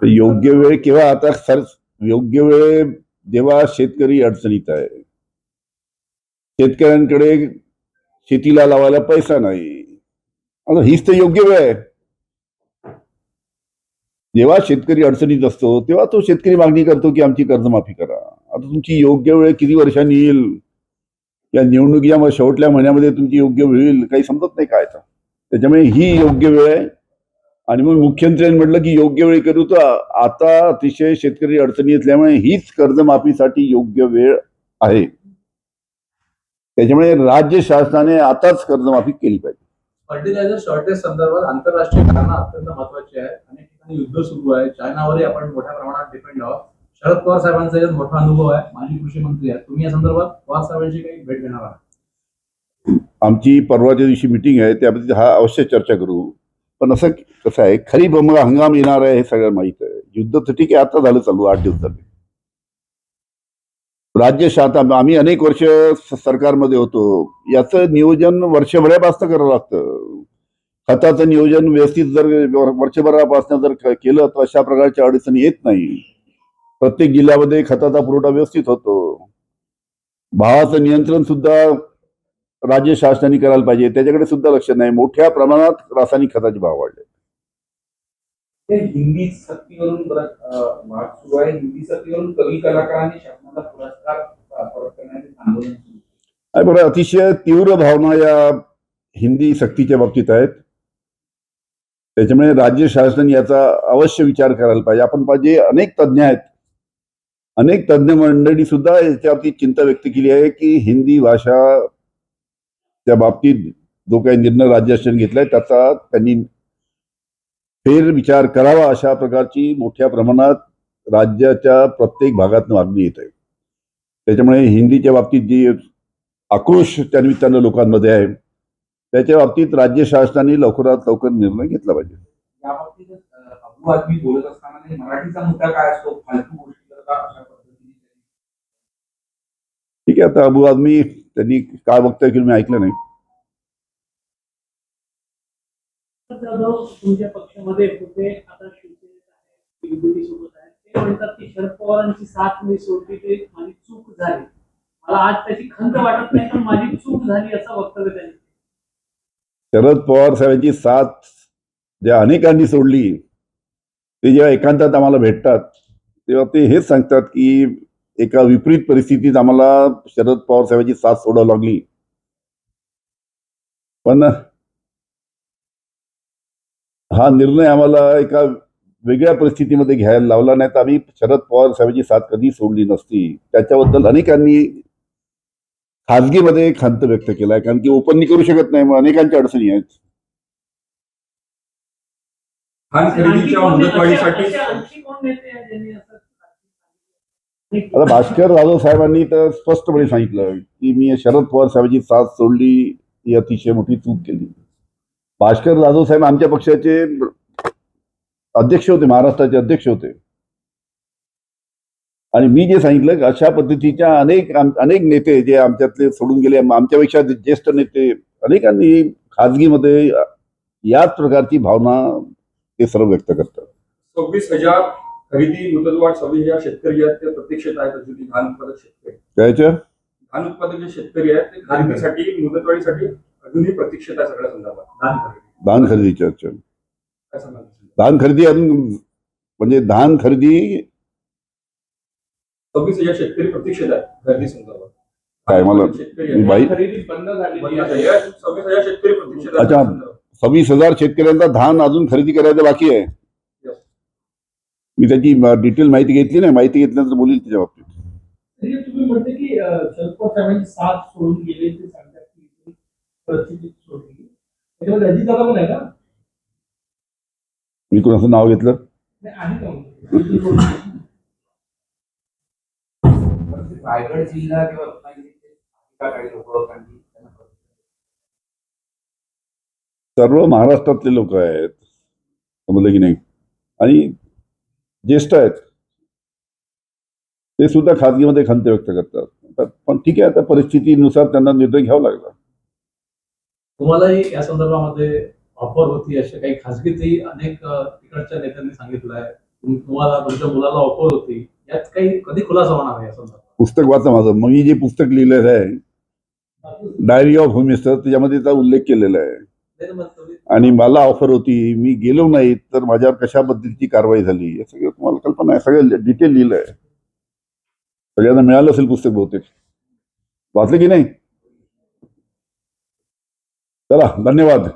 योग्य वेळ केव्हा? आता सर, योग्य वेळ जेव्हा शेतकरी अडचणीत आहे, शेतकऱ्यांकडे शेतीला लावायला पैसा नाही, आता हीच तर योग्य वेळ आहे. जेव्हा शेतकरी अडचणीत असतो तेव्हा तो शेतकरी मागणी करतो की आमची कर्जमाफी करा. आता तुमची योग्य वेळ किती वर्षांनी येईल, या निवडणुकीच्या शेवटल्या महिन्यामध्ये तुमची योग्य वेळ येईल काही समजत नाही काय. त्याच्यामुळे ही योग्य वेळ आहे. आणि मग मुख्यमंत्र्यांनी म्हटलं की योग्य वेळ करू, तर आता अतिशय शेतकरी अडचणी असल्यामुळे हीच कर्जमाफीसाठी योग्य वेळ आहे. त्याच्यामुळे राज्य शासनाने आताच कर्जमाफी केली पाहिजे. फर्टिलायझर शॉर्टेज संदर्भात आंतरराष्ट्रीय कारणं अत्यंत महत्वाची आहेत. अनेक ठिकाणी युद्ध सुरू आहे, चायनावरही आपण मोठ्या प्रमाणात डिपेंड आहोत. शरद पवार साहेबांचा यात मोठा अनुभव आहे, माजी कृषी मंत्री आहेत. तुम्ही या संदर्भात पवार साहेबांची काही भेट घेणार आहात? आमची परवाच्या दिवशी मिटिंग आहे, त्याबद्दल हा अवश्य चर्चा करू. पण असं कसं आहे, खरीप हंगाम येणार आहे हे सगळं माहित आहे. युद्ध तर ठीक आहे, आता झालं चालू, 8 दिवस झाले. राज्य शासन आम्ही अनेक वर्ष सरकारमध्ये होतो, याचं नियोजन वर्षभरापासून करावं लागतं. खताचं नियोजन व्यवस्थित जर वर्षभरापासून जर केलं तर अशा प्रकारच्या अडचणी येत नाही. प्रत्येक जिल्ह्यामध्ये खताचा पुरवठा व्यवस्थित होतो. भावाचं नियंत्रण सुद्धा राज्य शासनाने करायला पाहिजे, त्याच्याकडे सुद्धा लक्ष नाही. मोठ्या प्रमाणात रासायनिक खताचे भाव वाढले. हिंदी सक्तीवरून मार्ग सुरू आहे. हिंदी सक्तीवरून कवी कलाकारांनी शासनाला पुरस्कार परत करण्याचे आंदोलन सुरू आहे. बरं, अतिशय तीव्र भावना या हिंदी सक्तीच्या बाबतीत आहेत. त्याच्यामुळे राज्य शासनाने याचा अवश्य विचार करायला पाहिजे. आपण पाहिजे, अनेक तज्ज्ञ आहेत, अनेक तज्ज्ञ मंडळी सुद्धा याच्यावरती चिंता व्यक्त केली आहे की हिंदी भाषा त्या बाबतीत जो काही निर्णय राज्य शासन घेतलाय त्याचा त्यांनी फेर विचार करावा. अशा प्रकारची मोठ्या प्रमाणात राज्याच्या प्रत्येक भागात मागणी येत आहे. त्याच्यामुळे हिंदीच्या बाबतीत जी आक्रोश त्या निमित्तानं लोकांमध्ये आहे, त्याच्या बाबतीत राज्य शासनाने लवकरात लवकर निर्णय घेतला पाहिजे. या बाबतीत अबू आदमी बोलत असताना मराठीचा मुद्दा काय असतो? फालतू गोष्टी करता अशा पद्धतीने. ठीक आहे, आता अबू आदमी त्यांनी काय वक्तव्य केलं मी ऐकलं नाही. तुमच्या पक्षामध्ये होते, आता सोबत आहे. ते म्हणतात की शरद पवारांची साथ मी सोडली, ते माझी चूक झाली, मला आज त्याची खंत वाटत नाही, पण माझी चूक झाली असं वक्तव्य त्यांनी. शरद पवार साहेबांची साथ ज्या अनेकांनी सोडली, ते जेव्हा एकांतात आम्हाला भेटतात तेव्हा ते हेच सांगतात की एका विपरीत परिस्थितीत आम्हाला शरद पवार साहेबांची साथ सोडावी लागली. पण हा निर्णय आम्हाला एका वेगळ्या परिस्थितीमध्ये घ्यायला लावला, नाही तर आम्ही शरद पवार साहेबांची साथ कधी सोडली नसती. त्याच्याबद्दल अनेकांनी खाजगीमध्ये खंत व्यक्त केलाय, कारण की ओपनली करू शकत नाही, मग अनेकांच्या अडचणी आहेत. आता भास्कर जाधव साहेबांनी तर स्पष्टपणे सांगितलं की मी शरद पवार साहेबांची साथ सोडली, ही अतिशय मोठी चूक केली. भास्कर जाधव साहेब आमच्या पक्षाचे अध्यक्ष होते, महाराष्ट्राचे अध्यक्ष होते. आणि मी जे सांगितलं, अशा पद्धतीच्या अनेक नेते जे आमच्यातले सोडून गेले, आमच्यापेक्षा ज्येष्ठ नेते अनेकांनी खाजगीमध्ये याच प्रकारची भावना ते सर्व व्यक्त करतात. 26,000 खरेदी मुदतवाढ 26,000 शेतकरी आहेत ते प्रतीक्षेत आहेत अजूनही. धान उत्पादक शेतकरी, त्याच्या धान उत्पादक जे शेतकरी आहेत ते खरेदीसाठी मुदतवाढीसाठी अजूनही प्रतीक्षेत आहे. सगळ्या संदर्भात धान खरेदीच्या काय सांगाल? धान खरेदी अजून म्हणजे धान खरेदी 26,000 शेतकरी प्रतीक्षेत आहेत खरेदी संदर्भात. काय मला बाई खरेदी बंद झाली. 26,000 शेतकरी प्रतीक्षेत आहेत. अच्छा, 26,000 शेतकऱ्यांचा धान अजून खरेदी करायचं बाकी आहे. मी त्याची डिटेल माहिती घेतली नाही, माहिती घेतल्यानंतर बोलील त्याच्या बाबतीत. तुम्ही म्हणते की शरद पवार साहेबांची साथ सोडून गेले, ते सांगतात की परिस्थिती सोडली, त्याच्यामध्ये अजित दादा पण आहे का? मी कोणाचं नाव घेतलं? रायगड जिल्हा किंवा रत्नागिरी लोक सर्व महाराष्ट्रातले लोक आहेत, समजलं की नाही, आणि ज्येष्ठ आहेत, ते सुद्धा खाजगीमध्ये खंत व्यक्त करतात. पण ठीक आहे, आता परिस्थितीनुसार त्यांना निर्णय घ्यावा लागला. तुम्हालाही या संदर्भामध्ये ऑफर होती, अशा काही खासगीतही अनेक तिकडच्या नेत्यांनी सांगितलं आहे, तुम्हाला तुमच्या मुलाला ऑफर होती, यात काही कधी खुलासा होणार आहे या संदर्भात? पुस्तक वाचा माझं. मग मी जे पुस्तक लिहिलेलं आहे डायरी ऑफ होम मिनिस्टर, त्याच्यामध्ये त्याचा उल्लेख केलेला आहे. नाही, मग तुम्ही आणि मला ऑफर होती, मी गेलो नाही तर माझ्यावर कशा पद्धतीची कारवाई झाली हे सगळं तुम्हाला कल्पना आहे. सगळं डिटेल लिहिलं आहे. सगळ्यांना मिळालं असेल पुस्तक बहुतेक. वाचलं की नाही? चला, धन्यवाद.